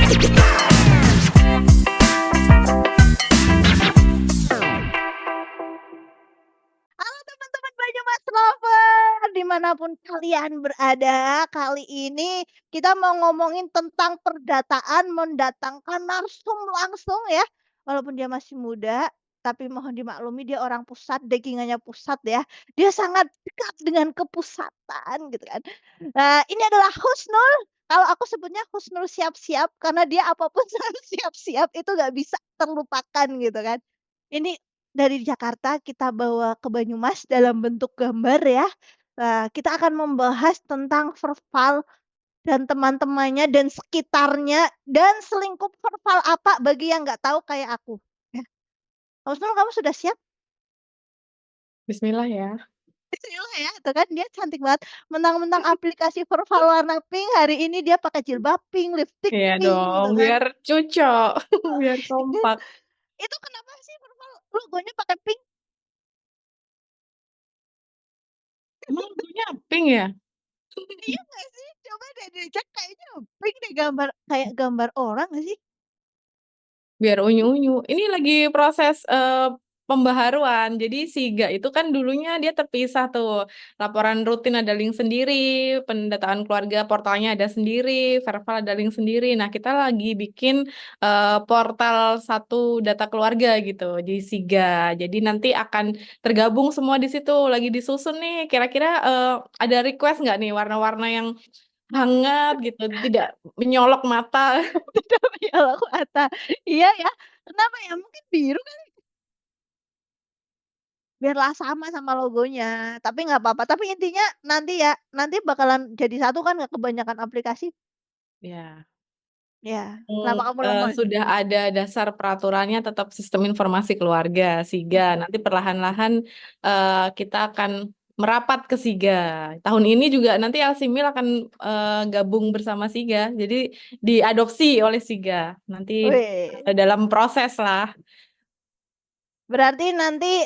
Halo teman-teman Banyumas Lover, dimanapun kalian berada, kali ini kita mau ngomongin tentang perdataan mendatangkan narsum langsung ya. Walaupun dia masih muda, tapi mohon dimaklumi dia orang pusat, backing-annya pusat ya. Dia sangat dekat dengan kepusatan gitu kan. Nah, ini adalah Husnul. Kalau aku sebutnya Husnul siap-siap karena dia apapun selalu siap-siap, itu nggak bisa terlupakan gitu kan. Ini dari Jakarta kita bawa ke Banyumas dalam bentuk gambar ya. Kita akan membahas tentang Verval dan teman-temannya dan sekitarnya dan selingkup Verval apa bagi yang nggak tahu kayak aku, ya. Husnul, kamu sudah siap? Bismillah ya. Bismillah ya, tuh kan dia cantik banget. Mentang-mentang aplikasi Verval warna pink, hari ini dia pakai jilbab pink, lipstik Iya pink dong, gitu kan. biar cocok, biar kompak. Itu kenapa sih Verval logonya pakai pink? Emang logonya pink ya? Iya nggak sih? Coba deh dicek kayaknya pink deh, gambar kayak gambar orang nggak sih? Biar unyu-unyu. Ini lagi proses pembaharuan. Jadi Siga itu kan dulunya dia terpisah tuh. Laporan rutin ada link sendiri, pendataan keluarga portalnya ada sendiri, Verval ada link sendiri. Nah, kita lagi bikin portal satu data keluarga gitu di Siga. Jadi nanti akan tergabung semua di situ. Lagi disusun nih. Kira-kira ada request nggak nih warna-warna yang hangat gitu, tidak menyolok mata? Udah menyolok mata. Iya ya, kenapa ya? Mungkin biru kali, biarlah sama sama logonya, tapi nggak apa-apa. Tapi intinya nanti ya, nanti bakalan jadi satu kan nggak kebanyakan aplikasi? Ya. Ya, kenapa kamu lemon? Sudah ada dasar peraturannya tetap sistem informasi keluarga SIGA. Nanti perlahan-lahan kita akan merapat ke SIGA. Tahun ini juga nanti Alsimil akan gabung bersama SIGA. Jadi diadopsi oleh SIGA. Nanti Wih, dalam proses lah. berarti nanti,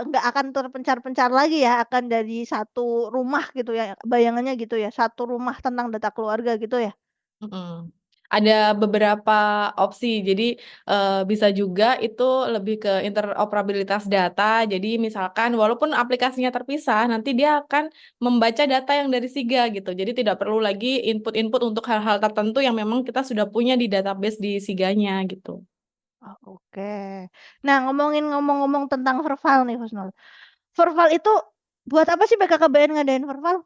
nggak akan terpencar-pencar lagi ya, akan jadi satu rumah gitu ya, bayangannya gitu ya, satu rumah tentang data keluarga gitu ya? Mm-mm. Ada beberapa opsi, jadi bisa juga itu lebih ke interoperabilitas data. Jadi misalkan walaupun aplikasinya terpisah, nanti dia akan membaca data yang dari SIGA gitu. Jadi tidak perlu lagi input-input untuk hal-hal tertentu yang memang kita sudah punya di database di SIGA-nya gitu. Oh, oke. Nah, ngomong-ngomong tentang Verval nih, Husnul. Verval itu buat apa sih BKKBN ngadain Verval?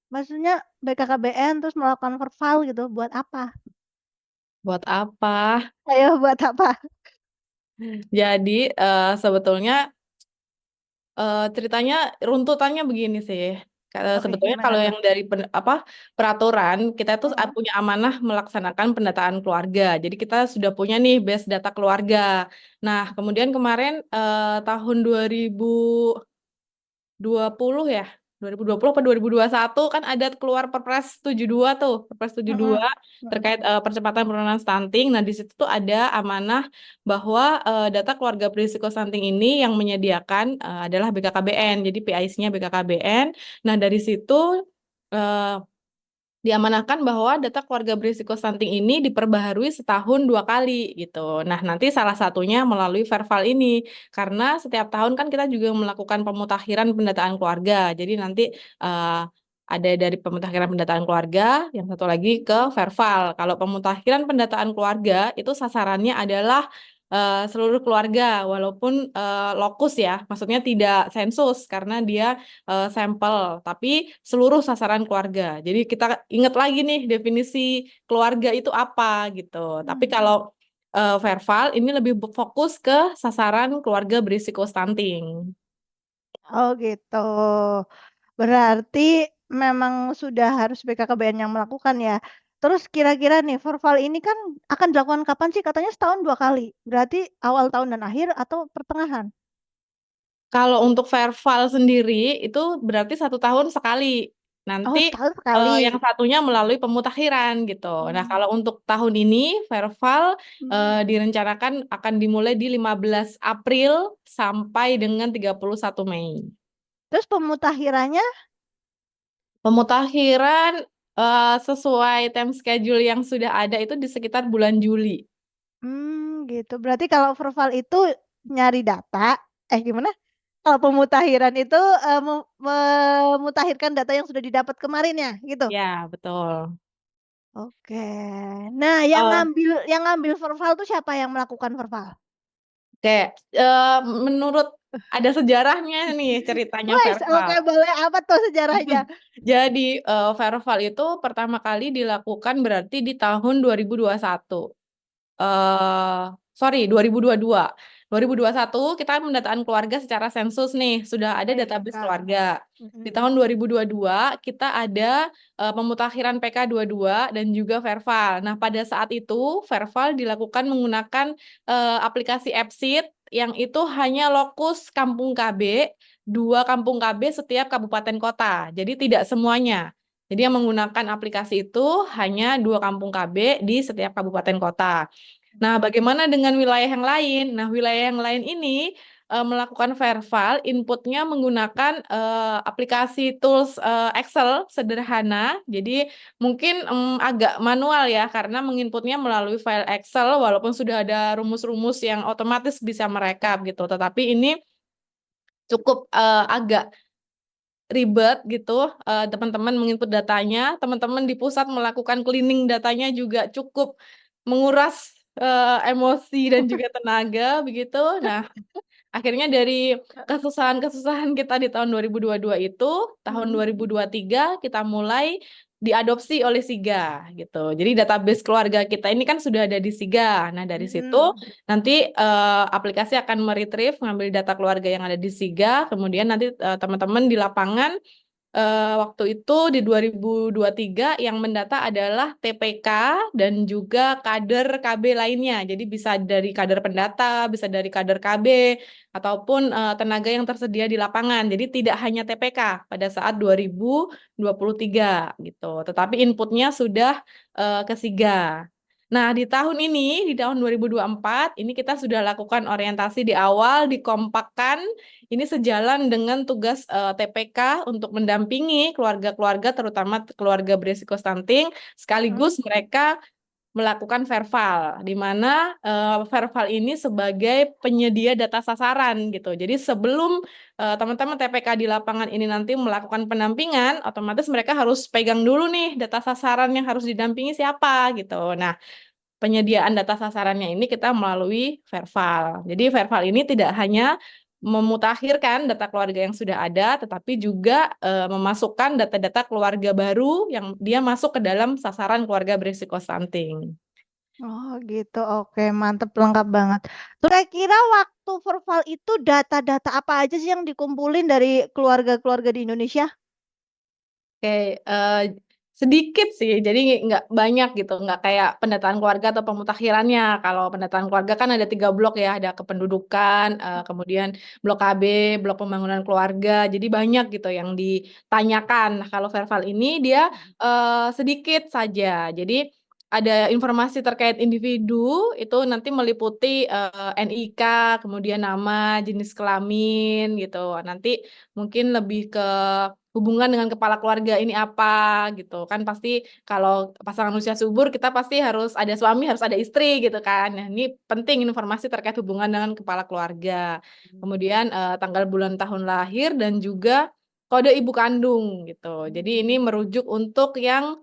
Maksudnya BKKBN terus melakukan Verval gitu, buat apa? Buat apa? Ayo buat apa? Jadi sebetulnya ceritanya runtutannya begini sih. Oke, Sebetulnya gimana kalau tuh? yang dari peraturan kita tuh Mhm. punya amanah melaksanakan pendataan keluarga. Jadi kita sudah punya nih base data keluarga. Nah, kemudian kemarin tahun 2020 ya, 2020 apa 2021 kan ada keluar Perpres 72 tuh, Perpres 72 Mhm. Mhm. terkait percepatan penurunan stunting. Nah, di situ tuh ada amanah bahwa data keluarga berisiko stunting ini yang menyediakan adalah BKKBN. Jadi PIC-nya BKKBN. Nah, dari situ eh, diamanahkan bahwa data keluarga berisiko stunting ini diperbaharui setahun 2 kali gitu. Nah, nanti salah satunya melalui Verval ini. Karena setiap tahun kan kita juga melakukan pemutakhiran pendataan keluarga. Jadi nanti ada dari pemutakhiran pendataan keluarga, yang satu lagi ke Verval. Kalau pemutakhiran pendataan keluarga itu sasarannya adalah seluruh keluarga, walaupun lokus ya, maksudnya tidak sensus karena dia sampel, tapi seluruh sasaran keluarga. Jadi kita ingat lagi nih definisi keluarga itu apa gitu. Tapi Mhm. kalau Verval ini lebih fokus ke sasaran keluarga berisiko stunting. Oh gitu. Berarti memang sudah harus BKKBN yang melakukan ya. Terus kira-kira nih Verval ini kan akan dilakukan kapan sih? Katanya setahun 2 kali. Berarti awal tahun dan akhir atau pertengahan? Kalau untuk Verval sendiri itu berarti 1 tahun sekali. Nanti Oh, setahun sekali. yang satunya melalui pemutakhiran gitu. Nah, Hmm. kalau untuk tahun ini Verval Hmm. direncanakan akan dimulai di 15 April sampai dengan 31 Mei. Terus pemutakhirannya Pemutakhiran Sesuai time schedule yang sudah ada itu di sekitar bulan Juli. Gitu. Berarti kalau Verval itu nyari data, gimana? Kalau pemutahiran itu memutakhirkan data yang sudah didapat kemarin ya, gitu. Ya, betul. Oke. Nah, Eh, yang ngambil Verval itu siapa yang melakukan Verval? Kayak menurut ada sejarahnya nih ceritanya Wes, oke, Verval. boleh, apa tuh sejarahnya? Jadi Verval itu pertama kali dilakukan berarti di tahun 2021. eh Sorry, 2022. 2021 kita pendataan keluarga secara sensus nih, sudah ada database PK. keluarga. Di Mm-mm. tahun 2022 kita ada pemutakhiran PK 22 dan juga Verval. Nah, pada saat itu Verval dilakukan menggunakan aplikasi Appsit yang itu hanya lokus kampung KB, 2 kampung KB setiap kabupaten kota. Jadi tidak semuanya. Jadi yang menggunakan aplikasi itu hanya 2 kampung KB di setiap kabupaten kota. Nah, bagaimana dengan wilayah yang lain? Nah, wilayah yang lain ini melakukan Verval, inputnya menggunakan aplikasi tools Excel sederhana. Jadi mungkin agak manual ya, karena menginputnya melalui file Excel, walaupun sudah ada rumus-rumus yang otomatis bisa merekap gitu. Tetapi ini cukup agak ribet gitu, teman-teman menginput datanya, teman-teman di pusat melakukan cleaning datanya juga cukup menguras emosi dan juga tenaga begitu. Nah, akhirnya dari kesusahan-kesusahan kita di tahun 2022 itu, tahun Mm-mm. 2023 kita mulai diadopsi oleh SIGA gitu. Jadi database keluarga kita ini kan sudah ada di SIGA. Nah, dari situ Mm-mm. nanti aplikasi akan meretrieve ngambil data keluarga yang ada di SIGA, kemudian nanti teman-teman di lapangan waktu itu di 2023 yang mendata adalah TPK dan juga kader KB lainnya. Jadi bisa dari kader pendata, bisa dari kader KB, ataupun tenaga yang tersedia di lapangan. Jadi tidak hanya TPK pada saat 2023 gitu. Tetapi inputnya sudah ke SIGA. Nah, di tahun ini, di tahun 2024, ini kita sudah lakukan orientasi di awal, dikompakkan ini sejalan dengan tugas TPK untuk mendampingi keluarga-keluarga, terutama keluarga berisiko stunting, Mm-mm. sekaligus mereka melakukan Verval, di mana Verval ini sebagai penyedia data sasaran gitu. Jadi sebelum teman-teman TPK di lapangan ini nanti melakukan pendampingan, otomatis mereka harus pegang dulu nih data sasaran yang harus didampingi siapa gitu. Nah, penyediaan data sasarannya ini kita melalui Verval. Jadi Verval ini tidak hanya memutakhirkan data keluarga yang sudah ada, tetapi juga memasukkan data-data keluarga baru yang dia masuk ke dalam sasaran keluarga berisiko stunting. Oh gitu, oke, mantep, lengkap banget. Terus kira-kira waktu Verval itu data-data apa aja sih yang dikumpulin dari keluarga-keluarga di Indonesia? Oke, sedikit sih, jadi nggak banyak gitu, nggak kayak pendataan keluarga atau pemutakhirannya. Kalau pendataan keluarga kan ada 3 blok ya, ada kependudukan, kemudian blok KB, blok pembangunan keluarga, jadi banyak gitu yang ditanyakan. Nah, kalau Verval ini dia sedikit saja, jadi ada informasi terkait individu itu nanti meliputi NIK, kemudian nama, jenis kelamin gitu. Nanti mungkin lebih ke hubungan dengan kepala keluarga ini apa gitu kan, pasti kalau pasangan usia subur kita pasti harus ada suami harus ada istri gitu kan. Nah, ini penting informasi terkait hubungan dengan kepala keluarga, kemudian tanggal bulan tahun lahir dan juga kode ibu kandung gitu. Jadi ini merujuk untuk yang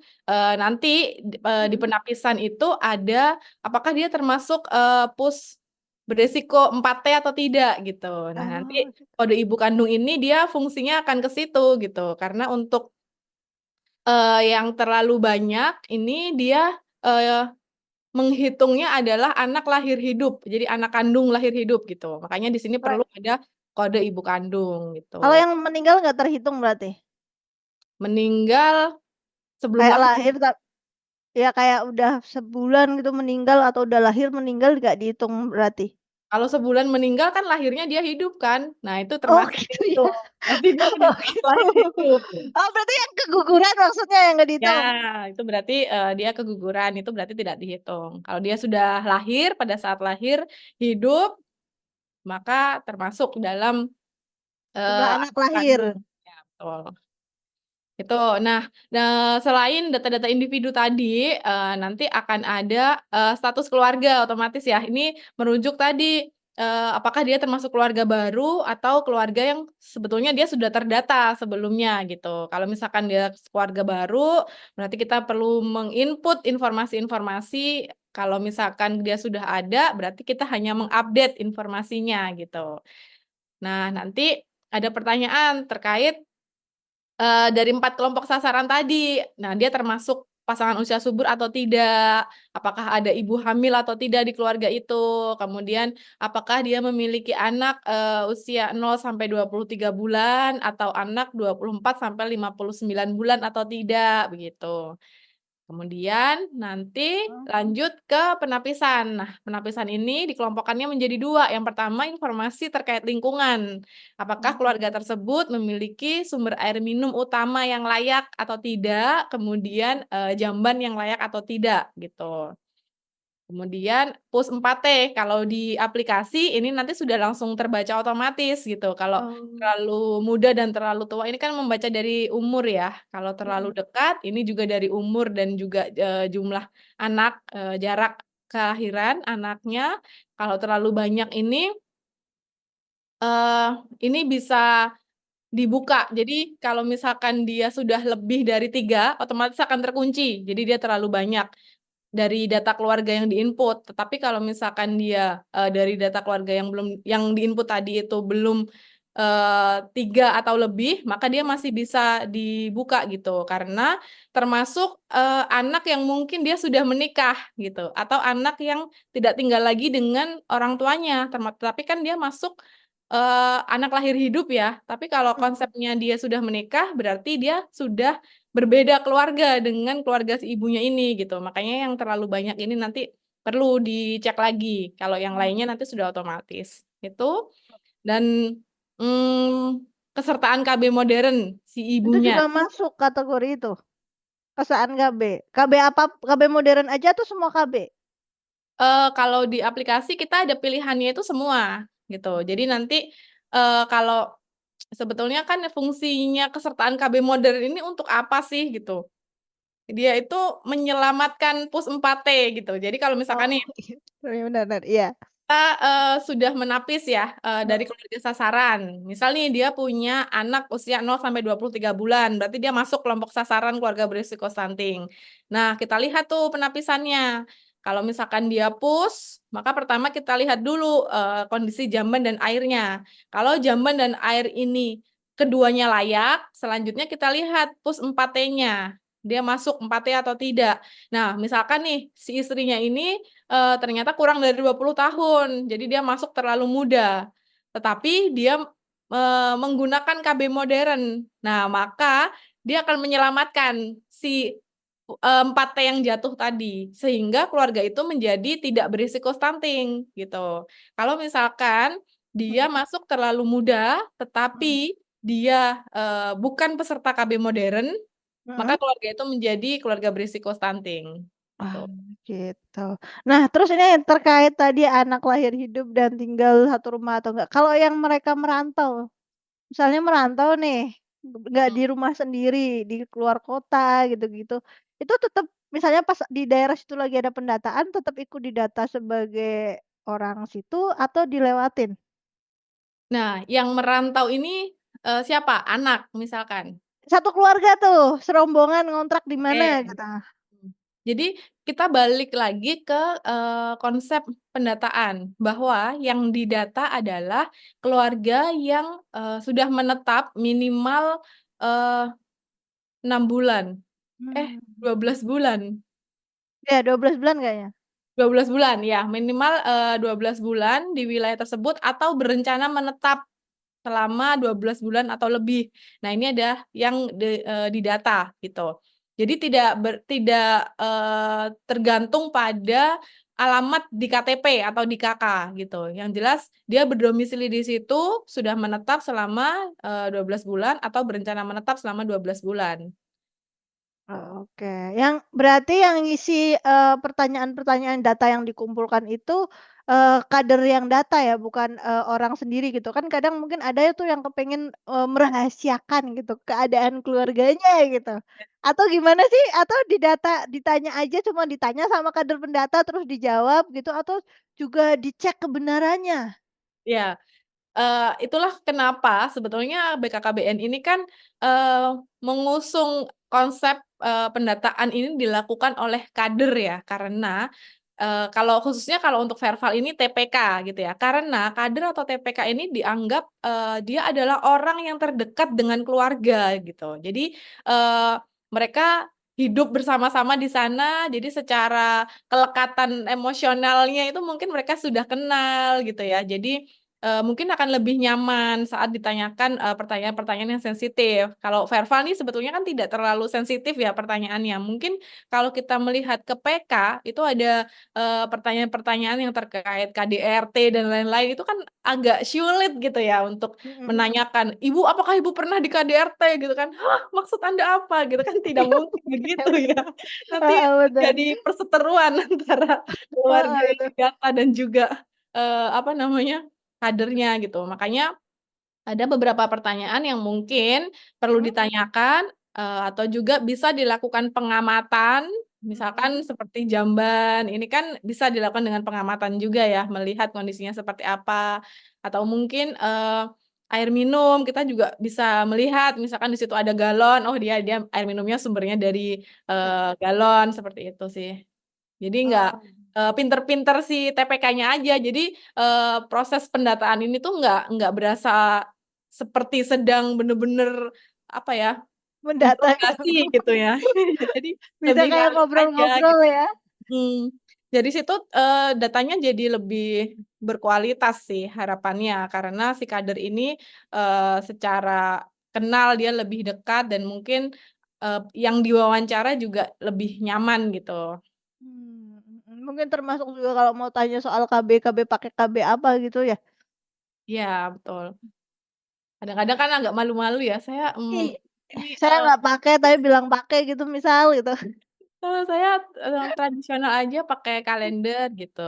nanti di Mm-mm. penapisan itu ada apakah dia termasuk pus beresiko 4T atau tidak gitu. Nah, nanti Oh, kode ibu kandung ini dia fungsinya akan ke situ gitu. Karena untuk yang terlalu banyak ini dia menghitungnya adalah anak lahir hidup. Jadi anak kandung lahir hidup gitu. Makanya di sini perlu kayak- ada kode ibu kandung gitu. kalau yang meninggal nggak terhitung berarti? Meninggal sebelum Kayak lahir. lahir, ya kayak udah sebulan gitu meninggal atau udah lahir meninggal nggak dihitung berarti? Kalau sebulan meninggal kan lahirnya dia hidup kan. Nah, itu Oh termasuk gitu itu. ya. Berarti dia sudah Oh jelas gitu. lahir hidup. Oh berarti yang keguguran maksudnya yang nggak Ya, dihitung? itu berarti dia keguguran, itu berarti tidak dihitung. Kalau dia sudah lahir, pada saat lahir hidup, maka termasuk dalam Jumlah anak anak lahir. kandung. Ya, betul. Itu. Nah, selain data-data individu tadi, nanti akan ada status keluarga otomatis ya. Ini merujuk tadi apakah dia termasuk keluarga baru atau keluarga yang sebetulnya dia sudah terdata sebelumnya gitu. Kalau misalkan dia keluarga baru, berarti kita perlu menginput informasi-informasi. Kalau misalkan dia sudah ada, berarti kita hanya mengupdate informasinya gitu. Nah, nanti ada pertanyaan terkait dari 4 kelompok sasaran tadi. Nah, dia termasuk pasangan usia subur atau tidak, apakah ada ibu hamil atau tidak di keluarga itu, kemudian apakah dia memiliki anak, usia 0 sampai 23 bulan atau anak 24 sampai 59 bulan atau tidak, begitu. Kemudian nanti lanjut ke penapisan. Nah, penapisan ini dikelompokkannya menjadi 2. Yang pertama informasi terkait lingkungan. Apakah keluarga tersebut memiliki sumber air minum utama yang layak atau tidak, kemudian jamban yang layak atau tidak, gitu. Kemudian pus 4T, kalau di aplikasi ini nanti sudah langsung terbaca otomatis gitu. Kalau Oh, terlalu muda dan terlalu tua ini kan membaca dari umur ya. Kalau terlalu dekat ini juga dari umur dan juga jumlah anak, jarak kelahiran anaknya. Kalau terlalu banyak eee, ini bisa dibuka. Jadi kalau misalkan dia sudah lebih dari 3, otomatis akan terkunci. Jadi dia terlalu banyak dari data keluarga yang di-input. Tetapi kalau misalkan dia, dari data keluarga yang di-input tadi itu belum, 3 atau lebih, maka dia masih bisa dibuka gitu. Karena termasuk, anak yang mungkin dia sudah menikah gitu, atau anak yang tidak tinggal lagi dengan orang tuanya, tapi kan dia masuk, anak lahir hidup ya. Tapi kalau konsepnya dia sudah menikah, berarti dia sudah berbeda keluarga dengan keluarga si ibunya ini gitu. Makanya yang terlalu banyak ini nanti perlu dicek lagi, kalau yang lainnya nanti sudah otomatis, itu. Dan, kesertaan KB modern si itu ibunya. juga masuk kategori itu? Perusahaan KB? KB apa, KB modern aja atau semua KB? Kalau di aplikasi kita ada pilihannya itu semua, gitu. Jadi nanti, kalau sebetulnya kan fungsinya kesertaan KB modern ini untuk apa sih gitu. Dia itu menyelamatkan pus 4T gitu. Jadi kalau Oh, misalkan nih iya, bener bener, iya. kita, sudah menapis ya, dari keluarga sasaran. Misal nih dia punya anak usia 0 sampai 23 bulan, berarti dia masuk kelompok sasaran keluarga berisiko stunting. Nah, kita lihat tuh penapisannya. Kalau misalkan dia pus, maka pertama kita lihat dulu, kondisi jamban dan airnya. Kalau jamban dan air ini keduanya layak, selanjutnya kita lihat pus 4T-nya. Dia masuk 4T atau tidak. Nah, misalkan nih si istrinya ini ternyata kurang dari 20 tahun, jadi dia masuk terlalu muda. Tetapi dia, menggunakan KB modern. Nah, maka dia akan menyelamatkan si, 4T yang jatuh tadi, sehingga keluarga itu menjadi tidak berisiko stunting, gitu. Kalau misalkan dia masuk terlalu muda, tetapi dia, bukan peserta KB modern, maka Mhm. keluarga itu menjadi keluarga berisiko stunting, Ah, gitu. gitu. Nah, terus ini terkait tadi anak lahir hidup dan tinggal satu rumah atau enggak, kalau yang mereka merantau, misalnya merantau nih, nggak di rumah sendiri, di keluar kota gitu-gitu, itu tetap misalnya pas di daerah situ lagi ada pendataan, tetap ikut didata sebagai orang situ atau dilewatin? Nah, yang merantau ini, siapa? Anak misalkan? Satu keluarga tuh, serombongan ngontrak di mana Oke. gitu. Mmm. Jadi kita balik lagi ke, konsep pendataan, bahwa yang didata adalah keluarga yang, sudah menetap minimal, eee, 6 bulan, Mmm. 12 bulan. Iya 12 bulan kayaknya? 12 bulan, ya minimal, 12 bulan di wilayah tersebut atau berencana menetap selama 12 bulan atau lebih. Nah, ini ada yang didata gitu. Jadi tidak tergantung pada alamat di KTP atau di KK gitu. Yang jelas dia berdomisili di situ, sudah menetap selama, 12 bulan atau berencana menetap selama 12 bulan. Oh, oke. Yang berarti yang ngisi, pertanyaan-pertanyaan data yang dikumpulkan itu, kader yang data ya, bukan, orang sendiri gitu. Kan kadang mungkin ada ya tuh yang kepengen, merahasiakan gitu keadaan keluarganya gitu. Atau gimana sih? Atau ditanya aja cuma ditanya sama kader pendata terus dijawab gitu atau juga dicek kebenarannya? Ya. Itulah kenapa sebetulnya BKKBN ini kan, mengusung konsep, pendataan ini dilakukan oleh kader ya, karena, kalau khususnya kalau untuk Verval ini TPK gitu ya, karena kader atau TPK ini dianggap, dia adalah orang yang terdekat dengan keluarga gitu. Jadi, mereka hidup bersama-sama di sana, jadi secara kelekatan emosionalnya itu mungkin mereka sudah kenal gitu ya. Jadi, mungkin akan lebih nyaman saat ditanyakan, pertanyaan-pertanyaan yang sensitif. Kalau verbal nih sebetulnya kan tidak terlalu sensitif ya pertanyaannya. Mungkin kalau kita melihat ke PK, itu ada, pertanyaan-pertanyaan yang terkait KDRT dan lain-lain, itu kan agak sulit gitu ya untuk Mhm mhm. menanyakan, "Ibu, apakah Ibu pernah di KDRT?" Gitu kan. "Hah, maksud Anda apa?" Gitu kan, tidak mungkin Iya begitu ya. bener. Nanti Heeh, bener. jadi perseteruan antara keluarga Heeh, yang itu. didata dan juga, apa namanya, kadernya gitu. Makanya ada beberapa pertanyaan yang mungkin perlu Mhm ditanyakan, atau juga bisa dilakukan pengamatan, misalkan mhm. seperti jamban, ini kan bisa dilakukan dengan pengamatan juga ya, melihat kondisinya seperti apa. Atau mungkin, air minum, kita juga bisa melihat misalkan di situ ada galon, oh dia air minumnya sumbernya dari, galon, seperti itu sih. Jadi nggak, Oh. pinter-pinter si TPK-nya aja. Jadi, proses pendataan ini tuh nggak berasa seperti sedang bener-bener, apa ya, Mendata interogasi gitu. gitu ya. Jadi Bisa lebih kayak realis aja ngobrol-ngobrol gitu. ya? Mhm. Dari situ, datanya jadi lebih berkualitas sih harapannya, karena si kader ini, secara kenal dia lebih dekat dan mungkin, yang diwawancara juga lebih nyaman gitu. Mhm. Mungkin termasuk juga kalau mau tanya soal KB pakai KB apa gitu ya? Iya, betul. Kadang-kadang kan agak malu-malu ya, saya, Ih, ini, saya nggak pakai tapi bilang pakai gitu misal gitu. kalau saya, tradisional aja pakai kalender gitu.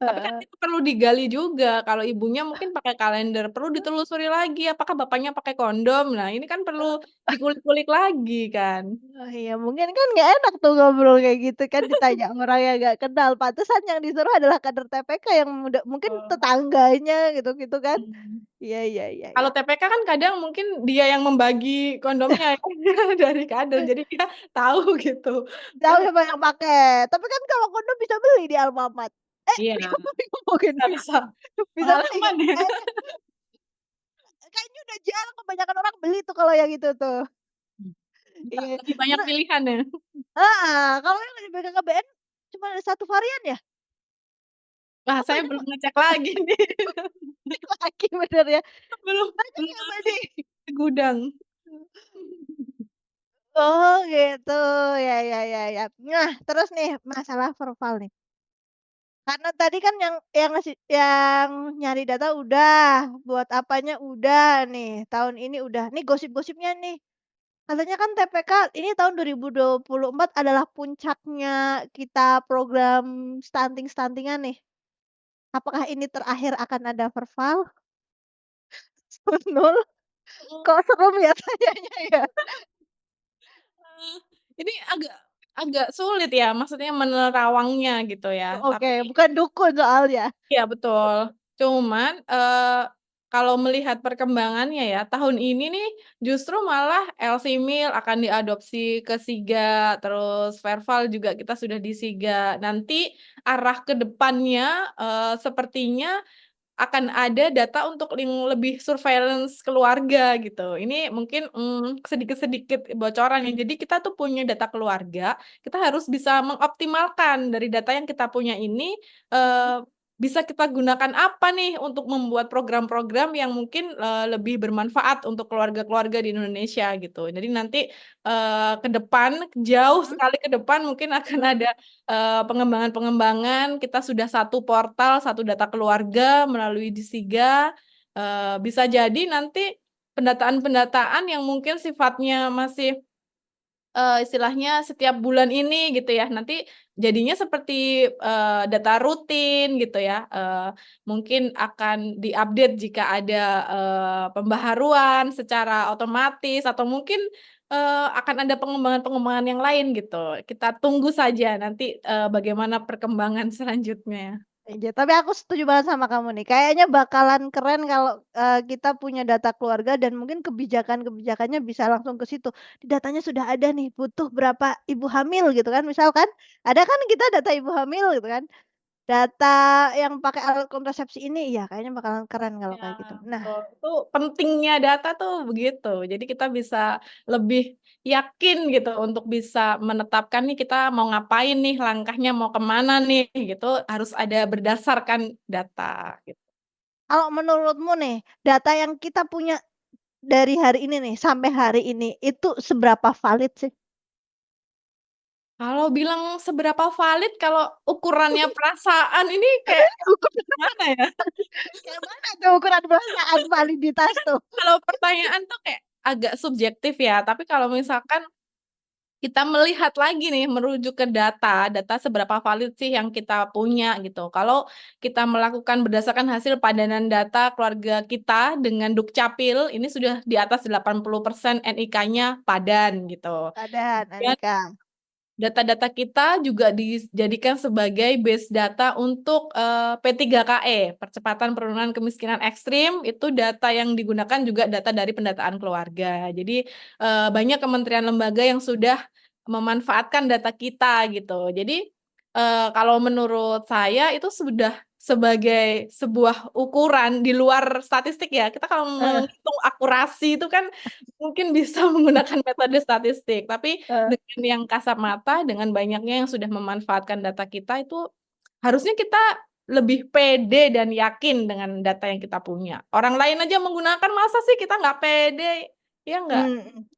Tapi kan Heeh. itu perlu digali juga, kalau ibunya mungkin pakai kalender, perlu ditelusuri lagi apakah bapaknya pakai kondom. Nah, ini kan perlu dikulik-kulik lagi kan. Oh iya mungkin kan nggak enak tuh ngobrol kayak gitu kan ditanya orang yang nggak kenal, pantesan yang disuruh adalah kader TPK yang mungkin Betul. tetangganya gitu-gitu kan. Mhm. Iya iya iya iya. Kalau TPK kan kadang mungkin dia yang membagi kondomnya ya dari kader, jadi dia tahu gitu. Tahu siapa yang pakai, tapi kan kalau kondom bisa beli di Alfamart. Iya, Ngomongin bisa bisa. bisa beli Pengalaman kan? ya. Kayaknya udah jarang kebanyakan orang beli tuh kalau yang itu tuh. Bisa Iya, lebih banyak pilihan ya. heeh, kalau yang di BKKBN cuma ada 1 varian ya? Wah, Apa saya ada belum 2? ngecek lagi nih. Lagi bener ya? Belum Banyak belum ya masuk berarti? ke gudang. Oh gitu, ya ya ya ya. Nah terus nih masalah Verval nih, karena tadi kan yang nyari data udah, buat apanya udah nih, tahun ini udah. Nih gosip-gosipnya nih, katanya kan TPK ini tahun 2024 adalah puncaknya kita program stunting-stunting-an nih. Apakah ini terakhir akan ada Verval? Nul? Mhm, Kok serem ya tanyanya ya? eee, ini agak agak sulit ya, maksudnya menerawangnya gitu ya. Oke, Tapi bukan dukun soalnya. iya betul. Cuman, kalau melihat perkembangannya ya, tahun ini nih justru malah LC Mil akan diadopsi ke Siga, terus Verval juga kita sudah di Siga. Nanti arah ke depannya, sepertinya akan ada data untuk lebih surveillance keluarga gitu. Ini mungkin, sedikit-sedikit bocoran ya. Jadi kita tuh punya data keluarga, kita harus bisa mengoptimalkan dari data yang kita punya ini, Mhm. bisa kita gunakan apa nih untuk membuat program-program yang mungkin, lebih bermanfaat untuk keluarga-keluarga di Indonesia gitu. Jadi nanti, ke depan, jauh Mhm sekali ke depan mungkin akan mhm. ada pengembangan-pengembangan, kita sudah satu portal, satu data keluarga melalui Disiga, bisa jadi nanti pendataan-pendataan yang mungkin sifatnya masih, istilahnya setiap bulan ini gitu ya. Nanti jadinya seperti data rutin gitu ya. Mungkin akan diupdate jika ada pembaharuan secara otomatis atau mungkin akan ada pengembangan-pengembangan yang lain gitu. Kita tunggu saja nanti bagaimana perkembangan selanjutnya. Iya, tapi aku setuju banget sama kamu nih. Kayaknya bakalan keren kalau, kita punya data keluarga dan mungkin kebijakan-kebijakannya bisa langsung ke situ. Di datanya sudah ada nih, butuh berapa ibu hamil gitu kan, misalkan. Ada kan kita data ibu hamil gitu kan, data yang pakai alat kontrasepsi ini, iya kayaknya bakalan keren kalau Ya, kayak gitu. Nah, betul. Itu pentingnya data tuh begitu. Jadi kita bisa lebih yakin gitu untuk bisa menetapkan nih kita mau ngapain nih, langkahnya mau kemana nih gitu, harus ada berdasarkan data gitu. kalau menurutmu nih, data yang kita punya dari hari ini nih, sampai hari ini, itu seberapa valid sih? Kalau bilang seberapa valid, kalau ukurannya perasaan ini kayak gimana ya? Kayak mana tuh ukuran perasaan validitas tuh? Kalau pertanyaan tuh kayak agak subjektif ya, tapi kalau misalkan kita melihat lagi nih, merujuk ke data, data seberapa valid sih yang kita punya gitu. Kalau kita melakukan berdasarkan hasil padanan data keluarga kita dengan Dukcapil, ini sudah di atas 80% NIK-nya padan gitu. Padan, Dan Andika. data-data kita juga dijadikan sebagai base data untuk P3KE, percepatan penurunan kemiskinan ekstrim, itu data yang digunakan juga data dari pendataan keluarga. Jadi banyak kementerian lembaga yang sudah memanfaatkan data kita gitu. Jadi kalau menurut saya itu sudah sebagai sebuah ukuran di luar statistik ya. Kita kalau Heeh, menghitung akurasi itu kan mungkin bisa menggunakan metode statistik, tapi heeh. dengan yang kasat mata, dengan banyaknya yang sudah memanfaatkan data kita itu harusnya kita lebih pede dan yakin dengan data yang kita punya. Orang lain aja menggunakan, masa sih kita nggak pede? Ya nggak?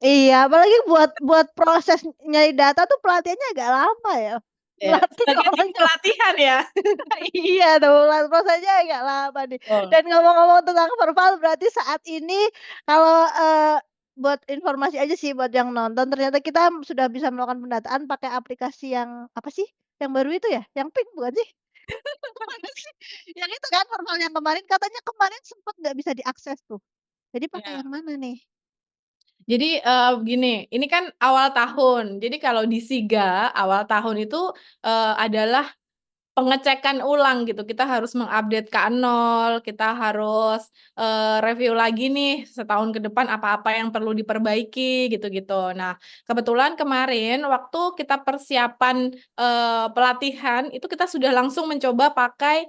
Iya, apalagi buat buat proses nyari data tuh pelatihannya agak lama ya. Ya, Ngelatih sebagai tim orangnya pelatihan ya. iya tuh, prosesnya agak lama nih. Oh, Dan ngomong-ngomong tentang verval berarti saat ini kalau, buat informasi aja sih buat yang nonton, ternyata kita sudah bisa melakukan pendataan pakai aplikasi yang apa sih, yang baru itu ya? Yang pink bukan sih? Mana sih? Yang itu kan verval yang kemarin katanya kemarin sempet nggak bisa diakses tuh. Jadi pakai ya. yang mana nih? Jadi, begini, ini kan awal tahun. Jadi kalau di SIGA, awal tahun itu, adalah pengecekan ulang gitu, kita harus mengupdate K0, kita harus, review lagi nih setahun ke depan apa-apa yang perlu diperbaiki gitu-gitu. Nah, kebetulan kemarin waktu kita persiapan, pelatihan itu kita sudah langsung mencoba pakai,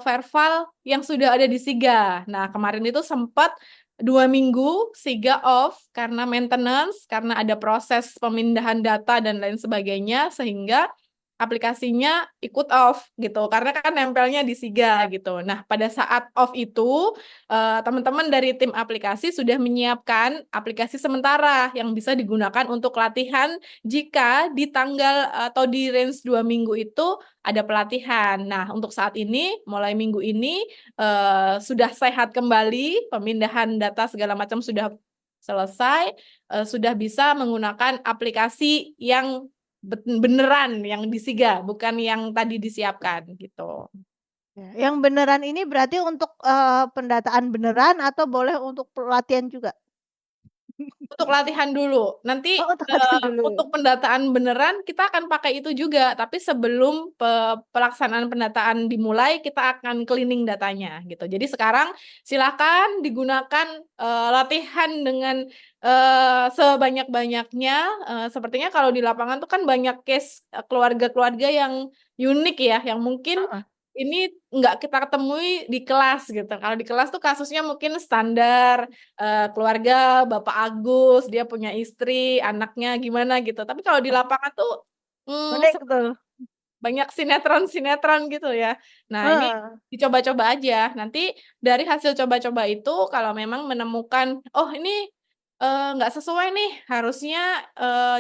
Verval yang sudah ada di SIGA. Nah, kemarin itu sempat 2 minggu SIGA off karena maintenance, karena ada proses pemindahan data dan lain sebagainya, sehingga aplikasinya ikut off gitu, karena kan nempelnya di SIGA gitu. Nah, pada saat off itu, teman-teman dari tim aplikasi sudah menyiapkan aplikasi sementara yang bisa digunakan untuk latihan jika di tanggal atau di range 2 minggu itu ada pelatihan. Nah, untuk saat ini, mulai minggu ini, sudah sehat kembali, pemindahan data segala macam sudah selesai, sudah bisa menggunakan aplikasi yang beneran yang di SIGA, bukan yang tadi disiapkan gitu. Ya, yang beneran ini berarti untuk, pendataan beneran atau boleh untuk pelatihan juga? Untuk latihan dulu, nanti, Oh, untuk latihan untuk dulu. pendataan beneran kita akan pakai itu juga, tapi sebelum pelaksanaan pendataan dimulai, kita akan cleaning datanya gitu. Jadi sekarang silakan digunakan, latihan dengan, sebanyak-banyaknya, sepertinya kalau di lapangan tuh kan banyak case, keluarga-keluarga yang unik ya, yang mungkin Heeh. ini nggak kita ketemui di kelas gitu. Kalau di kelas tuh kasusnya mungkin standar, keluarga Bapak Agus, dia punya istri, anaknya gimana gitu. Tapi kalau di lapangan tuh, Unik seperti tuh. banyak sinetron-sinetron gitu ya. Nah, ini Heeh. dicoba-coba aja. Nanti dari hasil coba-coba itu kalau memang menemukan, "Oh ini, nggak sesuai nih, harusnya,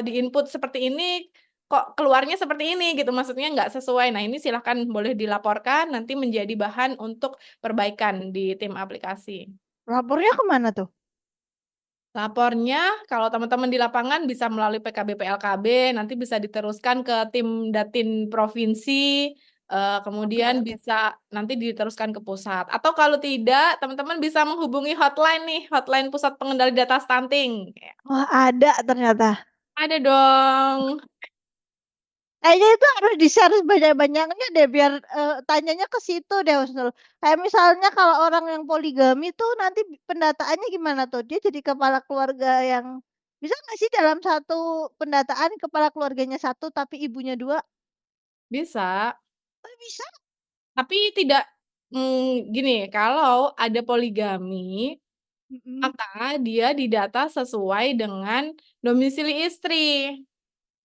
di-input seperti ini, kok keluarnya seperti ini," gitu, maksudnya nggak sesuai. Nah, ini silahkan boleh dilaporkan, nanti menjadi bahan untuk perbaikan di tim aplikasi. Lapornya ke mana tuh? Lapornya kalau teman-teman di lapangan bisa melalui PKB PLKB, nanti bisa diteruskan ke tim Datin provinsi, Oke, kemudian oke. bisa nanti diteruskan ke pusat. Atau kalau tidak, teman-teman bisa menghubungi hotline nih, hotline Pusat Pengendali Data Stunting. Wah, ada ternyata. Ada dong. Kayaknya itu harus di-share sebanyak-banyaknya deh biar tanyanya ke situ deh Husnul. Kayak misalnya kalau orang yang poligami tuh nanti pendataannya gimana tuh? Dia jadi kepala keluarga yang bisa nggak sih dalam satu pendataan kepala keluarganya satu tapi ibunya dua? Bisa, Oh, bisa? tapi tidak gini, kalau ada poligami, Mm-mm. maka dia didata sesuai dengan domisili istri.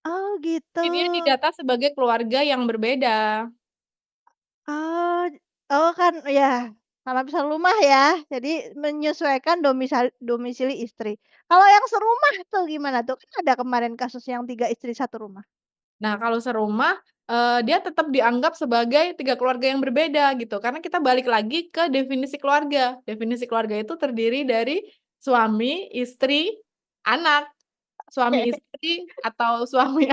Oh gitu. Jadi dia didata sebagai keluarga yang berbeda. Oh, oh kan ya kalau misal rumah ya, jadi menyesuaikan domisili istri. Kalau yang serumah tuh gimana tuh? Kan ada kemarin kasus yang 3 istri satu rumah. Nah, kalau serumah, dia tetap dianggap sebagai 3 keluarga yang berbeda gitu, karena kita balik lagi ke definisi keluarga. Definisi keluarga itu terdiri dari suami, istri, anak. Suami istri atau suami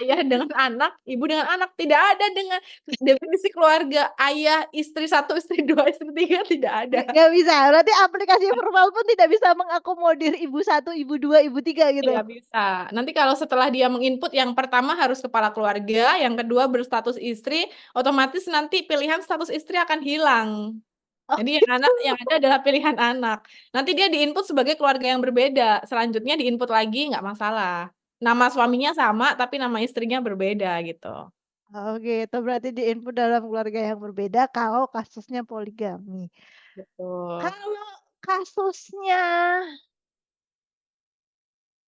ayah dengan anak, ibu dengan anak, tidak ada dengan definisi keluarga ayah, istri satu, istri dua, istri tiga, tidak ada. Nggak bisa, berarti aplikasi formal pun tidak bisa mengakomodir ibu satu, ibu dua, ibu tiga gitu? Tidak bisa. Nanti kalau setelah dia menginput yang pertama harus kepala keluarga, yang kedua berstatus istri, otomatis nanti pilihan status istri akan hilang. Oh Jadi gitu. yang ada adalah pilihan anak. Nanti dia diinput sebagai keluarga yang berbeda. Selanjutnya diinput lagi nggak masalah. Nama suaminya sama, tapi nama istrinya berbeda gitu. Oh gitu, berarti diinput dalam keluarga yang berbeda kalau kasusnya poligami. Betul. Kalau kasusnya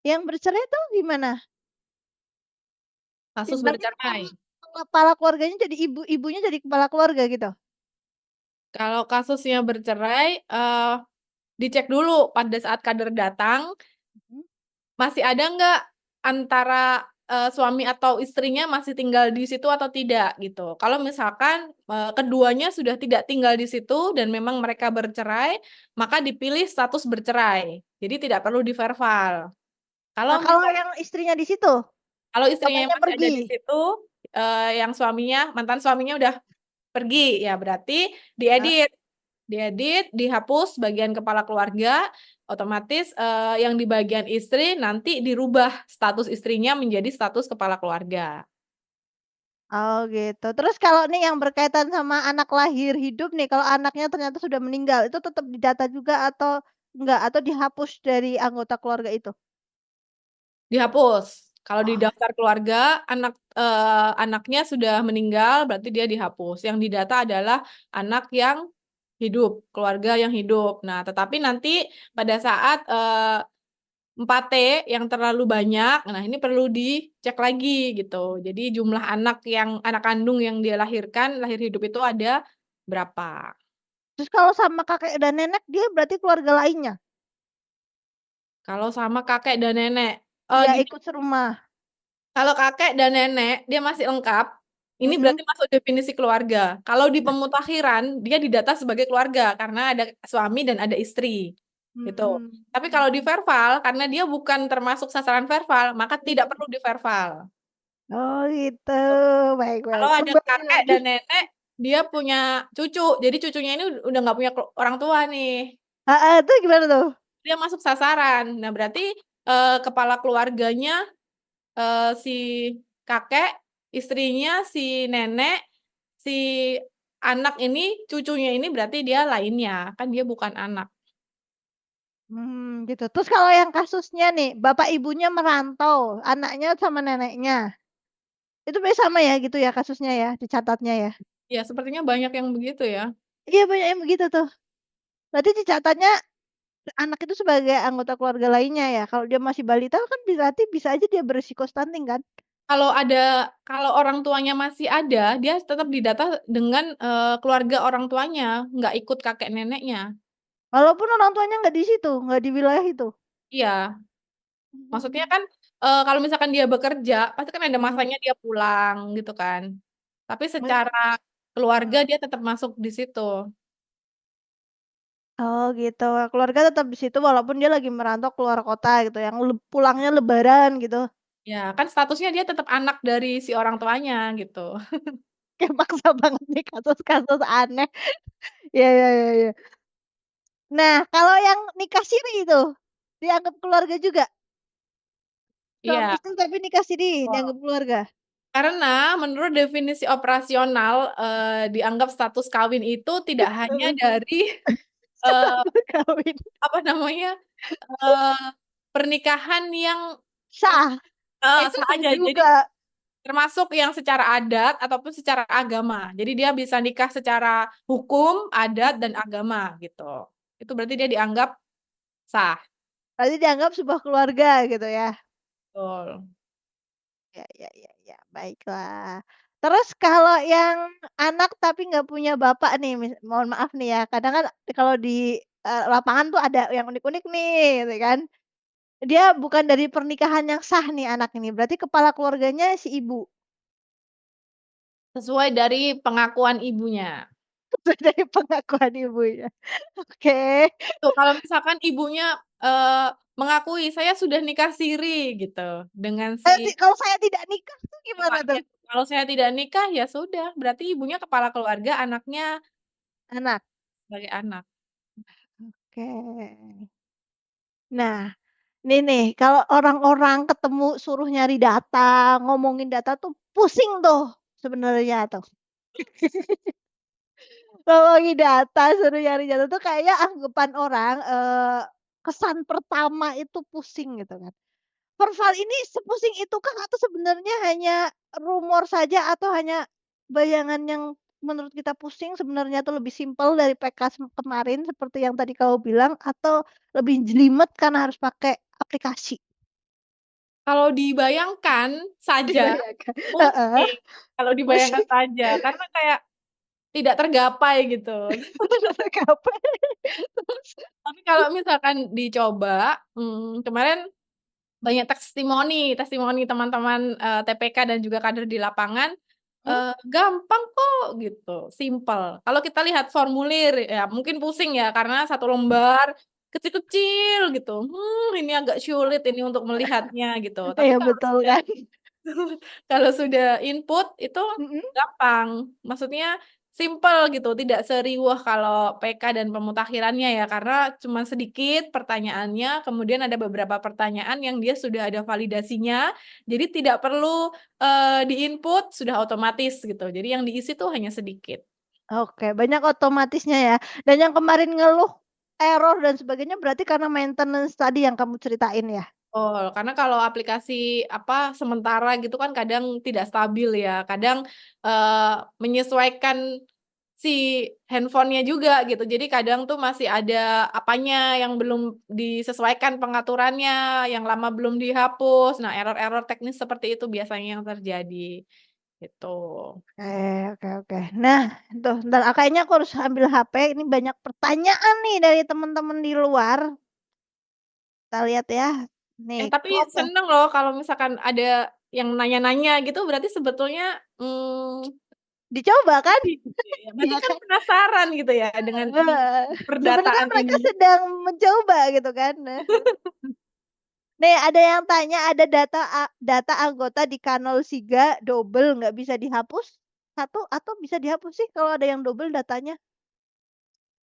yang bercerai tuh gimana? Kasus Berarti bercerai. kepala keluarganya jadi ibunya jadi kepala keluarga gitu? Kalau kasusnya bercerai, dicek dulu pada saat kader datang, Mhm. masih ada nggak antara, suami atau istrinya masih tinggal di situ atau tidak gitu. Kalau misalkan, keduanya sudah tidak tinggal di situ dan memang mereka bercerai, maka dipilih status bercerai. Jadi tidak perlu diverval. Nah Kalau kalau misal yang istrinya di situ, kalau istrinya yang bapaknya masih ada pergi. di situ, yang mantan suaminya udah pergi, ya berarti Hah? diedit. Diedit, dihapus bagian kepala keluarga, otomatis, yang di bagian istri nanti dirubah status istrinya menjadi status kepala keluarga. Oh gitu. Terus kalau nih yang berkaitan sama anak lahir hidup nih, kalau anaknya ternyata sudah meninggal, itu tetap didata juga atau enggak? Atau dihapus dari anggota keluarga itu? Dihapus. Kalau di Oh, daftar keluarga anaknya sudah meninggal berarti dia dihapus. Yang didata adalah anak yang hidup, keluarga yang hidup. Nah, tetapi nanti pada saat, 4T yang terlalu banyak, nah ini perlu dicek lagi gitu. Jadi jumlah anak kandung yang dia lahirkan, lahir hidup itu ada berapa. terus kalau sama kakek dan nenek dia berarti keluarga lainnya? Kalau sama kakek dan nenek, Iya gini, ikut serumah. kalau kakek dan nenek dia masih lengkap, ini Mhm. berarti masuk definisi keluarga. Kalau di pemutakhiran, dia didata sebagai keluarga karena ada suami dan ada istri, gitu. Mhm. Tapi kalau di verval, karena dia bukan termasuk sasaran verval, maka tidak perlu di verval. Oh gitu, baik baik. Kalau ada Kembali kakek lagi. dan nenek, dia punya cucu. Jadi cucunya ini udah nggak punya orang tua nih. Heeh, itu gimana tuh? Dia masuk sasaran. Nah, berarti kepala keluarganya si kakek, istrinya, si nenek, si anak ini, cucunya ini berarti dia lainnya, kan dia bukan anak. Gitu. Terus kalau yang kasusnya nih, bapak ibunya merantau, anaknya sama neneknya. Itu biasanya sama ya gitu ya kasusnya ya, dicatatnya ya? Ya, sepertinya banyak yang begitu ya. Iya banyak yang begitu tuh. Berarti dicatatnya anak itu sebagai anggota keluarga lainnya ya? Kalau dia masih balita kan berarti bisa aja dia beresiko stunting kan? Kalau orang tuanya masih ada, dia tetap didata dengan, keluarga orang tuanya, nggak ikut kakek neneknya. Walaupun orang tuanya nggak di situ, nggak di wilayah itu? Iya, maksudnya Mmm, kan, kalau misalkan dia bekerja, pasti kan ada mhm. masanya dia pulang gitu kan. Tapi Me secara mhm. keluarga dia tetap masuk di situ. Oh gitu, keluarga tetap di situ walaupun dia lagi merantau keluar kota gitu, yang pulangnya lebaran gitu. Ya, kan statusnya dia tetap anak dari si orang tuanya gitu. Kayak maksa banget nih kasus-kasus aneh. Iya iya iya iya. Nah, kalau yang nikah siri itu, dianggap keluarga juga? Suami Iya, istri tapi nikah siri, betul. dianggap keluarga? Karena menurut definisi operasional, dianggap status kawin itu tidak hanya Heeh. dari, eee, Status kawin. apa namanya, eee, pernikahan yang pas Sah, itu sah sah aja. Jadi juga. termasuk yang secara adat ataupun secara agama. Jadi dia bisa nikah secara hukum, adat, dan agama gitu. Itu berarti dia dianggap sah. Berarti dianggap sebuah keluarga gitu ya? Betul. Ya ya ya ya, baiklah. Terus kalau yang anak tapi nggak punya bapak nih, mohon maaf nih ya, kadang kan kalau di, lapangan tuh ada yang unik-unik nih, gitu kan. Dia bukan dari pernikahan yang sah nih anak ini, berarti kepala keluarganya si ibu, Sesuai dari pengakuan ibunya. dari pengakuan ibunya. Oke. Tuh, kalau misalkan ibunya, mengakui, "Saya sudah nikah siri," gitu, dengan si Kalau saya tidak nikah tuh gimana bapaknya. tuh? Kalau saya tidak nikah, ya sudah, berarti ibunya kepala keluarga, anaknya Anak. sebagai anak. Oke. Nah, ini nih, kalau orang-orang ketemu suruh nyari data, ngomongin data tuh pusing tuh sebenarnya tuh. Ngomongin data, suruh nyari data tuh kayaknya anggapan orang, kesan pertama itu pusing gitu kan. Perval ini sepusing itukah atau sebenarnya hanya rumor saja atau hanya bayangan yang menurut kita pusing sebenarnya tuh lebih simpel dari PK kemarin seperti yang tadi kamu bilang atau lebih jelimet karena harus pakai aplikasi? Kalau dibayangkan saja, Dibayangkan heeh, pusing, kalau dibayangkan pusing. saja, karena kayak tidak tergapai gitu. Kapan terus? Tapi kalau misalkan dicoba, kemarin banyak testimoni testimoni teman-teman, TPK dan juga kader di lapangan, Mmm, gampang kok gitu, simpel. Kalau kita lihat formulir ya mungkin pusing ya karena satu lembar kecil-kecil gitu, ini agak sulit ini untuk melihatnya gitu. Tapi iya kalau betul sudah kan, kalau sudah input itu mhm. gampang, maksudnya simpel gitu, tidak seriwah kalau PK dan pemutakhirannya ya, karena cuma sedikit pertanyaannya, kemudian ada beberapa pertanyaan yang dia sudah ada validasinya, jadi tidak perlu, di-input, sudah otomatis gitu. Jadi yang diisi tuh hanya sedikit. Oke, banyak otomatisnya ya. Dan yang kemarin ngeluh error dan sebagainya berarti karena maintenance tadi yang kamu ceritain ya? Betul, karena kalau aplikasi, apa, sementara gitu kan kadang tidak stabil ya, kadang, menyesuaikan si handphone-nya juga gitu. Jadi kadang tuh masih ada apanya yang belum disesuaikan pengaturannya, yang lama belum dihapus. Nah, error-error teknis seperti itu biasanya yang terjadi, gitu. Oke oke. Nah, tuh entar kayaknya aku harus ambil HP, ini banyak pertanyaan nih dari teman-teman di luar. Kita lihat ya. Nih, Tapi seneng loh kalau misalkan ada yang nanya-nanya gitu, berarti sebetulnya, dicoba kan? iya, berarti Iya kan kan? penasaran gitu ya dengan Sebenarnya perdataan mereka ini. sedang mencoba gitu kan. Nah. Nih ada yang tanya ada data anggota di Kanal Siga double nggak bisa dihapus? Satu atau bisa dihapus sih kalau ada yang double datanya?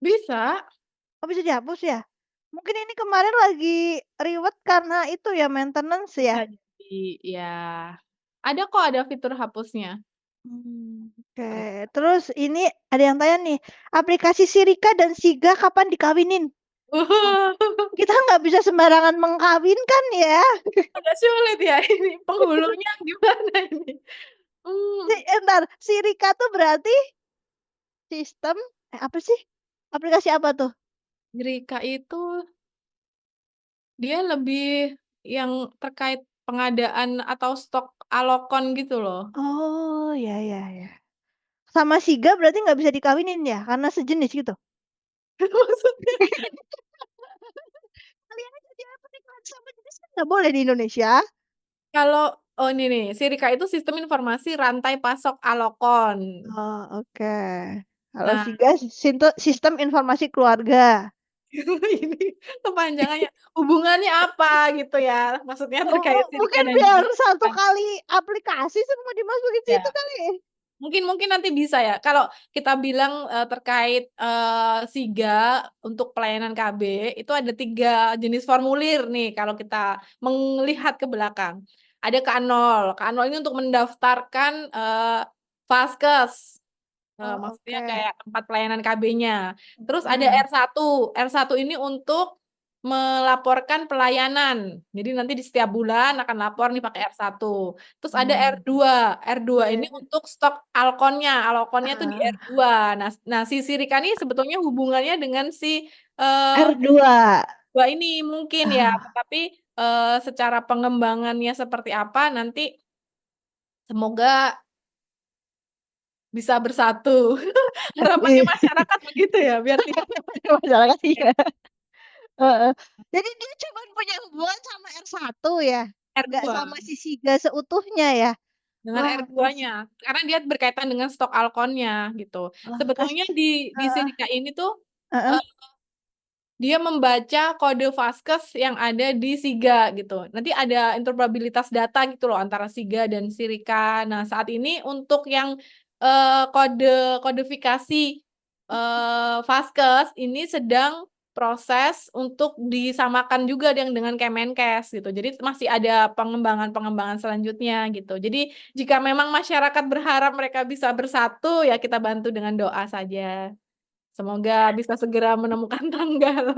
Bisa, Oh bisa dihapus ya? Mungkin ini kemarin lagi riwet karena itu ya maintenance ya? bisa jadi, ya. Ada kok, ada fitur hapusnya. Oke. Terus ini ada yang tanya nih, aplikasi Sirika dan Siga kapan dikawinin? Oh, kita nggak bisa sembarangan mengkawinkan ya. Agak sulit ya ini, penghulunya gimana ini? Mmm, Entar, Sirika tuh berarti sistem apa sih? Aplikasi apa tuh? Grika itu dia lebih yang terkait pengadaan atau stok alokon gitu loh. Oh, ya ya ya. Sama Siga berarti nggak bisa dikawinin ya? Karena sejenis gitu? Maksudnya Kalian aja jadi apa nih kalau sama jenis kan nggak boleh di Indonesia? kalau oh ini nih, Sirika itu sistem informasi rantai pasok alokon. Oh, oke. Kalau Nah, Siga sistem informasi keluarga. Ini kepanjangannya, hubungannya apa gitu ya, maksudnya terkait Sirika Mungkin dan biar juga satu Siska. kali aplikasi semua dimasukin situ Ya. kali? Mungkin mungkin nanti bisa ya, kalau kita bilang, terkait, SIGA untuk pelayanan KB, itu ada 3 jenis formulir nih kalau kita melihat ke belakang. Ada K0, K0 ini untuk mendaftarkan, Vaskes, Oh, maksudnya oke. kayak tempat pelayanan KB-nya. Terus ada Mhm. R1, R1 ini untuk melaporkan pelayanan. Jadi nanti di setiap bulan akan lapor nih pakai R1. Terus ada Mmm, R2, R2 ini oke. untuk stok alkonnya, alkonnya tuh di Heeh. R2. Nah si Sirika ini sebetulnya hubungannya dengan si, eee, R2. 2 ini mungkin ya, Ah, tetapi, secara pengembangannya seperti apa nanti semoga bisa bersatu. Harapannya iya. masyarakat begitu ya, biar tidak Masyarakat ya, iya, heeh. Jadi dia cuman punya hubungan sama R1 ya? Nggak R2. sama si Siga seutuhnya ya? Dengan Wah, R2-nya, karena dia berkaitan dengan stok alkonnya gitu. Sebetulnya di heeh, Sirika ini tuh, heeh. eee, dia membaca kode Vaskes yang ada di Siga gitu. Nanti ada interoperabilitas data gitu loh antara Siga dan Sirika. Nah, saat ini untuk yang, kodifikasi, Vaskes ini sedang proses untuk disamakan juga yang dengan Kemenkes gitu. Jadi masih ada pengembangan-pengembangan selanjutnya gitu. Jadi jika memang masyarakat berharap mereka bisa bersatu, ya kita bantu dengan doa saja. Semoga bisa segera menemukan tanggal.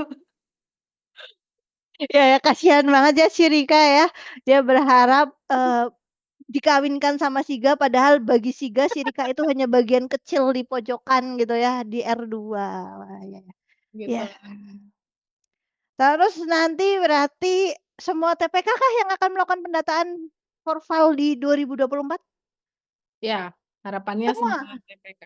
Iya ya, kasihan banget ya si Rika ya. Dia berharap, dikawinkan sama Siga, padahal bagi Siga, si Rika itu hanya bagian kecil di pojokan gitu ya, di R2. Wah, iya ya. Iya. Gitu. Terus nanti berarti semua TPK kah yang akan melakukan pendataan Forval di 2024? Ya, harapannya Semua? semua TPK.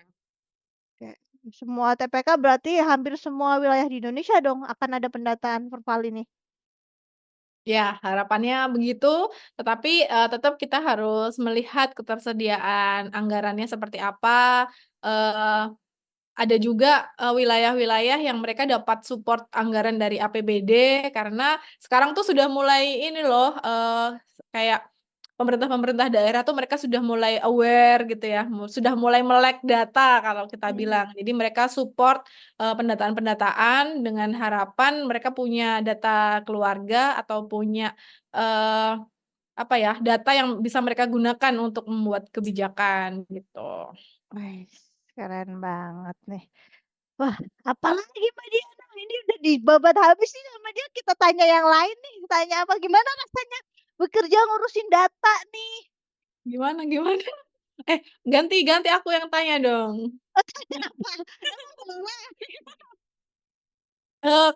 Oke, semua TPK berarti hampir semua wilayah di Indonesia dong akan ada pendataan Forval ini? Ya, harapannya begitu, tetapi, tetap kita harus melihat ketersediaan anggarannya seperti apa, eee, ada juga, wilayah-wilayah yang mereka dapat support anggaran dari APBD karena sekarang tuh sudah mulai ini loh, kayak pemerintah-pemerintah daerah tuh mereka sudah mulai aware gitu ya, sudah mulai melek data kalau kita Mhm. bilang. Jadi mereka support, pendataan-pendataan dengan harapan mereka punya data keluarga atau punya, eee, apa ya, data yang bisa mereka gunakan untuk membuat kebijakan gitu. Wes, keren banget nih. Wah, apalagi Mbak Diana, ini udah dibabat habis nih sama dia, kita tanya yang lain nih, tanya apa, gimana rasanya bekerja ngurusin data nih? Gimana gimana? Eh, ganti ganti aku yang tanya dong. Oh, tanya apa? Emang gue?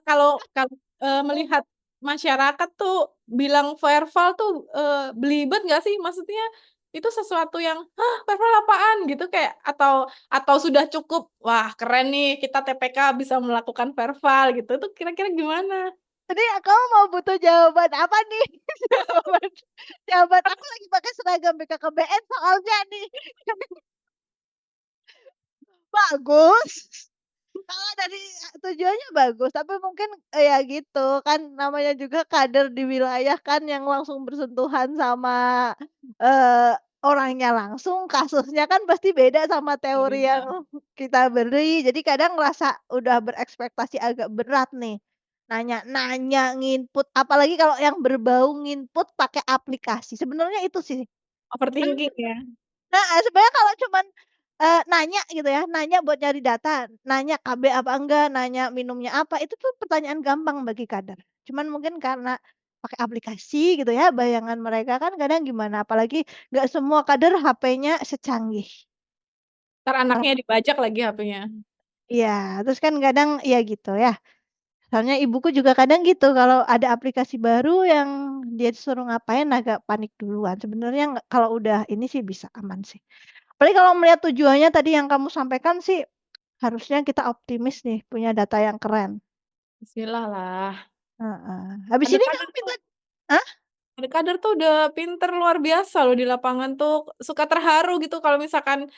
Kalau kalau, melihat masyarakat tuh bilang verval tuh, belibet nggak sih? Maksudnya itu sesuatu yang, "Hah, verval apaan?" Gitu kayak atau sudah cukup, "Wah, keren nih kita TPK bisa melakukan verval," gitu. Itu kira-kira gimana? Jadi kamu mau butuh jawaban apa nih? Jawaban jawaban aku lagi pakai seragam BKKBN soalnya nih. Bagus. Kalau dari tujuannya bagus, tapi mungkin, ya gitu kan namanya juga kader di wilayah kan yang langsung bersentuhan sama, eee, orangnya langsung, kasusnya kan pasti beda sama teori Beda. yang kita beri. Jadi kadang ngerasa udah berekspektasi agak berat nih, nanya-nanya, nginput, apalagi kalau yang berbau nginput pakai aplikasi, sebenarnya itu sih. Kan Overthinking ya? heeh, sebenarnya kalau cuman, nanya gitu ya, nanya buat nyari data, nanya KB apa enggak, nanya minumnya apa, itu tuh pertanyaan gampang bagi kader. Cuman mungkin karena pakai aplikasi gitu ya, bayangan mereka kan kadang gimana, apalagi nggak semua kader HP-nya secanggih. Entar Orang anaknya dibajak lagi HP-nya. iya, terus kan kadang ya gitu ya, soalnya ibuku juga kadang gitu kalau ada aplikasi baru yang dia disuruh ngapain agak panik duluan. Sebenarnya kalau udah ini sih bisa aman sih. Apalagi kalau melihat tujuannya tadi yang kamu sampaikan sih, harusnya kita optimis nih punya data yang keren. Bismillah lah. Heeh. Habis Ke ini depan kamu aku minta hah? Kader-kader tuh udah pinter luar biasa loh di lapangan tuh, suka terharu gitu kalau misalkan,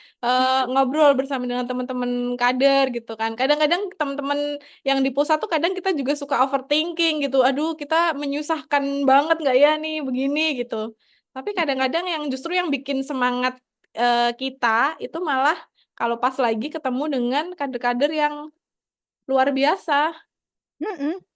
ngobrol bersama dengan teman-teman kader gitu kan. Kadang-kadang teman-teman yang di pusat tuh kadang kita juga suka overthinking gitu, "Aduh kita menyusahkan banget nggak ya nih begini?" Gitu. Tapi kadang-kadang yang justru yang bikin semangat, kita itu malah kalau pas lagi ketemu dengan kader-kader yang luar biasa.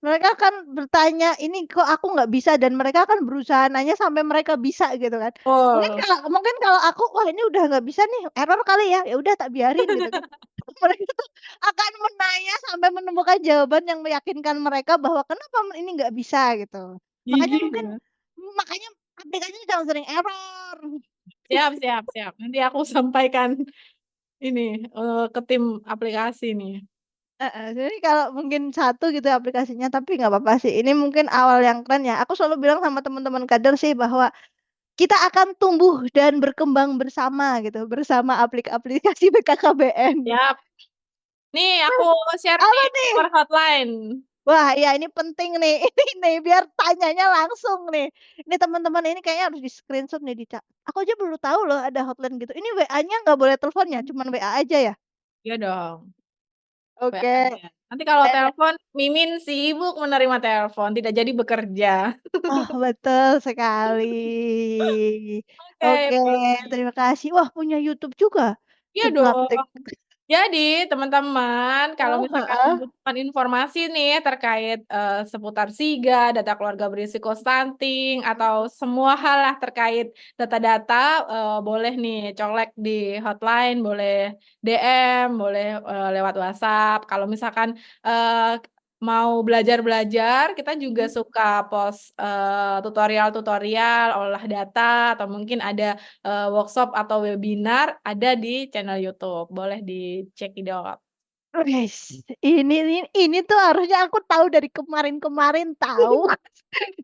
Mereka kan bertanya, "Ini kok aku nggak bisa?" Dan mereka kan berusaha nanya sampai mereka bisa gitu kan. Betul. Mungkin kalau aku, "Wah ini udah nggak bisa nih, error kali ya." Ya udah tak biarin gitu kan. Mereka tuh akan menanya sampai menemukan jawaban yang meyakinkan mereka bahwa kenapa ini nggak bisa gitu. Makanya Gigih mungkin gitu. makanya aplikasinya jangan sering error. Siap siap siap, nanti aku sampaikan ini, ke tim aplikasi nih. Heeh, jadi kalau mungkin satu gitu ya aplikasinya, tapi nggak apa-apa sih. Ini mungkin awal yang keren ya. Aku selalu bilang sama teman-teman kader sih bahwa kita akan tumbuh dan berkembang bersama gitu, bersama aplikasi BKKBN. Siap, nih aku share Apa nih nih? nomor hotline. Wah, iya ini penting nih, ini nih biar tanyanya langsung nih. Ini teman-teman ini kayaknya harus di-screenshot nih aku aja baru tahu loh ada hotline gitu. Ini WA-nya nggak boleh telepon ya, cuman WA aja ya? Iya dong, WA Oke. aja. Nanti kalau Eh, telepon, Mimin sibuk menerima telepon, tidak jadi bekerja. oh betul sekali. Oke, Oke, baik. terima kasih. Wah, punya YouTube juga? Iya Tik dong. Praktik. Jadi teman-teman kalau Oh, misalkan heeh. membutuhkan informasi nih terkait, seputar SIGA, data keluarga berisiko stunting, atau semua hal lah terkait data-data, boleh nih colek di hotline, boleh DM, boleh, lewat WhatsApp. Kalau misalkan, eee, mau belajar-belajar, kita juga suka post, tutorial-tutorial olah data atau mungkin ada workshop atau webinar ada di channel YouTube, boleh dicekidot. Wes, ini tuh harusnya aku tahu dari kemarin-kemarin tahu.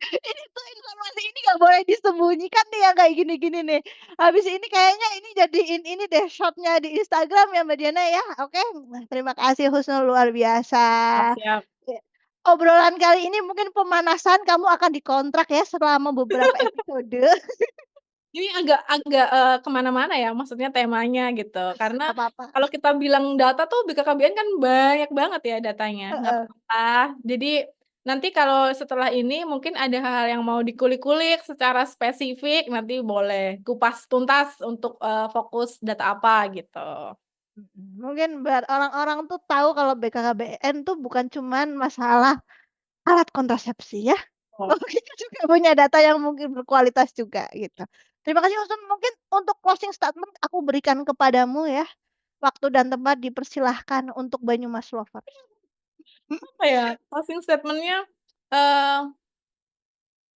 Ini tuh informasi ini nggak boleh disembunyikan nih yang kayak gini-gini nih. Habis ini kayaknya ini jadiin ini deh short-nya di Instagram ya Mbak Diana ya. Oke, nah, terima kasih Husnul luar biasa. Siap siap. Ya, obrolan kali ini mungkin pemanasan kamu akan dikontrak ya selama beberapa episode. Ini agak agak, ke mana-mana ya maksudnya temanya gitu, karena Gak apa-apa. kalau kita bilang data tuh BKKBN kan banyak banget ya datanya, nggak Heeh. apa-apa. Jadi nanti kalau setelah ini mungkin ada hal-hal yang mau dikulik-kulik secara spesifik, nanti boleh kupas tuntas untuk, fokus data apa gitu. Mungkin biar orang-orang tuh tahu kalau BKKBN tuh bukan cuman masalah alat kontrasepsi ya. Oh, Kita juga punya data yang mungkin berkualitas juga gitu. Terima kasih Usman, mungkin untuk closing statement aku berikan kepadamu ya. Waktu dan tempat dipersilahkan untuk Banyumas Lovers. apa ya, closing statement-nya, eee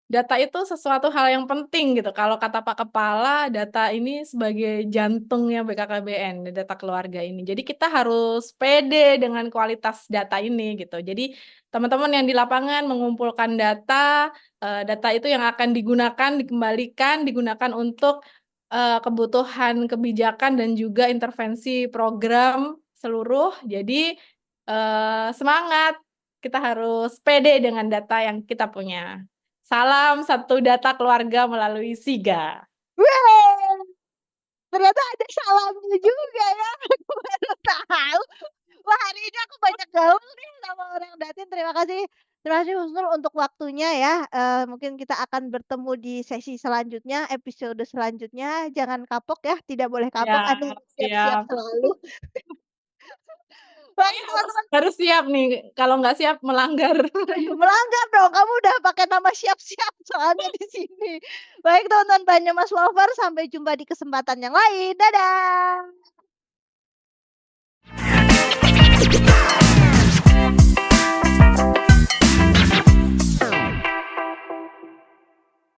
data itu sesuatu hal yang penting gitu, kalau kata Pak Kepala, data ini sebagai jantungnya BKKBN, data keluarga ini. Jadi kita harus pede dengan kualitas data ini gitu. Jadi teman-teman yang di lapangan mengumpulkan data, data itu yang akan digunakan, dikembalikan, digunakan untuk, kebutuhan kebijakan dan juga intervensi program seluruh. Jadi, semangat, kita harus pede dengan data yang kita punya. Salam satu data keluarga melalui SIGA. Weh, ternyata ada salamnya juga ya. Aku baru tahu. Wah, hari ini aku banyak gaul nih sama orang Datin. Terima kasih Husnul untuk waktunya ya. Mungkin kita akan bertemu di sesi selanjutnya, episode selanjutnya. Jangan kapok ya, tidak boleh kapok. Anda Siap harus siap-siap siap. selalu. Baik Pokoknya harus teman-teman, harus siap nih, kalau nggak siap melanggar. melanggar dong. Kamu udah pakai nama siap-siap soalnya di sini. Baik teman-teman Banyumas Lover, sampai jumpa di kesempatan yang lain. Dadah.